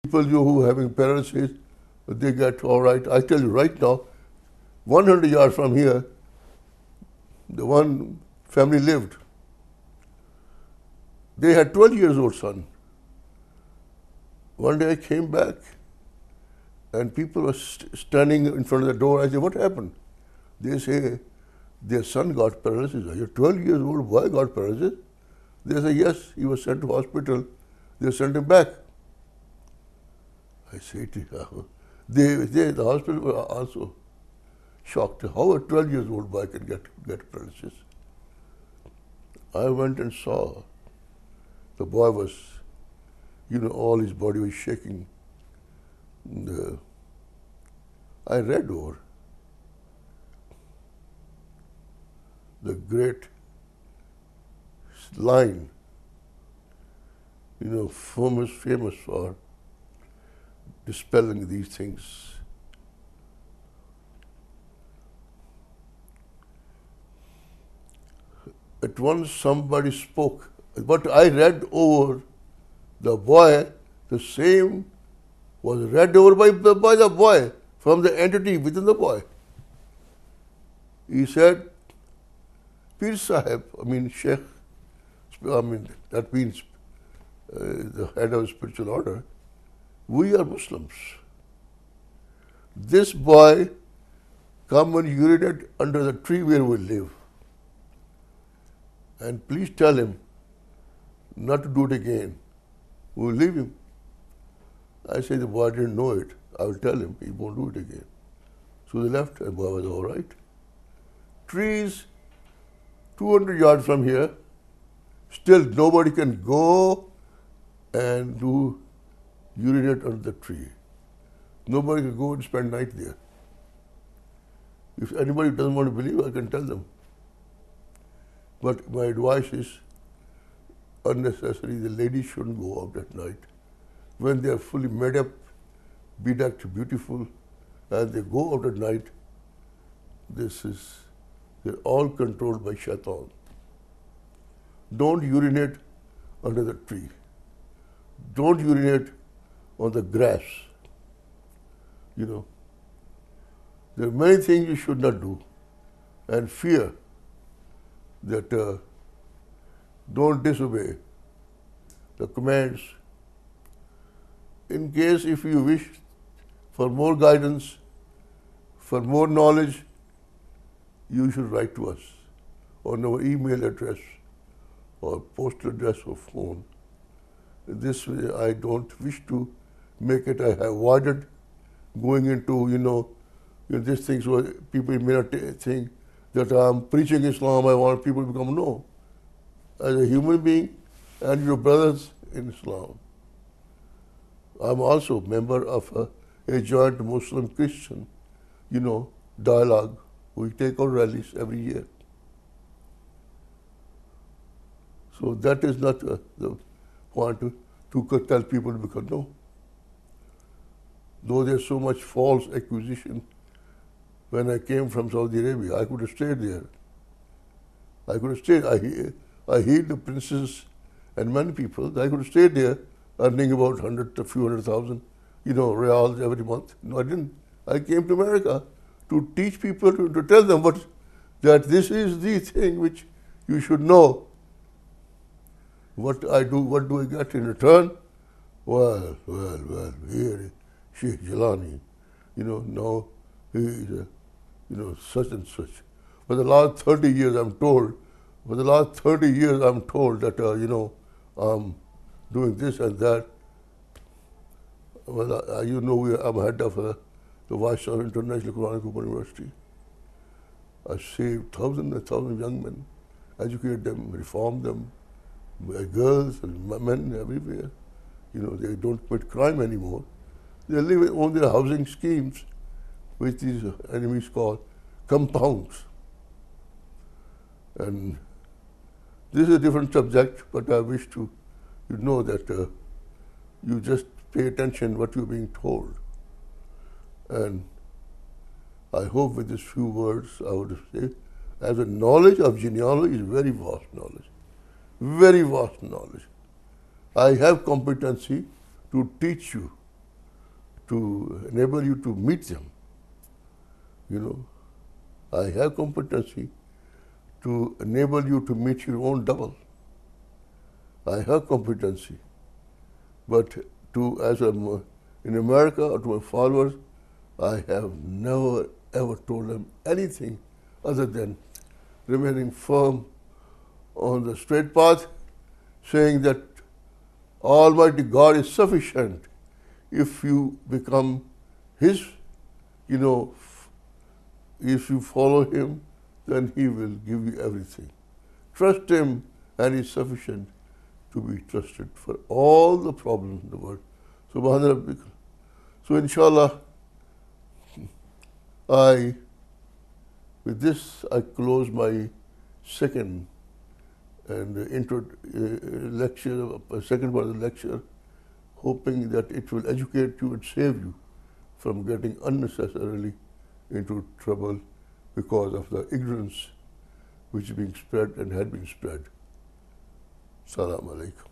People who are having paralysis, they get all right. I tell you right now, 100 yards from here, the one family lived. They had 12 years old son. One day I came back and people were standing in front of the door. I said, what happened? They say, their son got paralysis. Your 12 years old boy got paralysis? They say, yes, he was sent to hospital. They sent him back. I say, the hospital were also shocked. How a 12 years old boy can get paralysis? I went and saw. The boy was, all his body was shaking. I read over the great line, famous for dispelling these things. At once somebody spoke. What I read over the boy, the same was read over by the boy, from the entity within the boy. He said, Pir Sahib, Sheikh, that means the head of spiritual order, we are Muslims. This boy come and urinated under the tree where we live. And please tell him not to do it again. We will leave him. I say the boy didn't know it. I will tell him he won't do it again. So they left, and the boy was all right. Trees 200 yards from here, still nobody can go and do urinate under the tree. Nobody can go and spend night there. If anybody doesn't want to believe, I can tell them. But my advice is unnecessary. The ladies shouldn't go out at night. When they are fully made up, bedecked, beautiful, and they go out at night, they're all controlled by shaitan. Don't urinate under the tree. Don't urinate on the grass. There are many things you should not do. And fear that don't disobey the commands. In case if you wish for more guidance, for more knowledge, you should write to us on our email address or postal address or phone. This way I don't wish to make it. I have avoided going into, these things where people may not think that I'm preaching Islam, I want people to become. No. As a human being and your brothers in Islam. I'm also a member of a joint Muslim-Christian, dialogue. We take our rallies every year. So that is not the point to tell people to become. No. Though there's so much false accusation, when I came from Saudi Arabia, I could have stayed there. I could have stayed. I healed the princes and many people. I could have stayed there, earning about a few hundred thousand, reals every month. No, I didn't. I came to America to teach people, to tell them that this is the thing which you should know. What I do, what do I get in return? Well, here is Sheikh Jilani, now he is such and such. For the last 30 years I'm told, that, I'm doing this and that. Well, I'm head of the Vice of International Quranic Open University. I saved thousands and thousands of young men, educated them, reformed them, girls and men everywhere. They don't commit crime anymore. They live on their housing schemes, which these enemies call compounds. And this is a different subject, but I wish to know that you just pay attention what you're being told. And I hope with these few words I would say, as the knowledge of genealogy is very vast knowledge. Very vast knowledge. I have competency to teach you to enable you to meet them. You know, I have competency to enable you to meet your own double. I have competency, but in America or to my followers, I have never ever told them anything other than remaining firm on the straight path, saying that Almighty God is sufficient. If you become His, if you follow Him, then He will give you everything. Trust Him, and He is sufficient to be trusted for all the problems in the world. Subhana Rabbika. So inshallah, with this I close my second second part of the lecture, hoping that it will educate you and save you from getting unnecessarily into trouble because of the ignorance which is being spread and had been spread. Assalamu alaikum.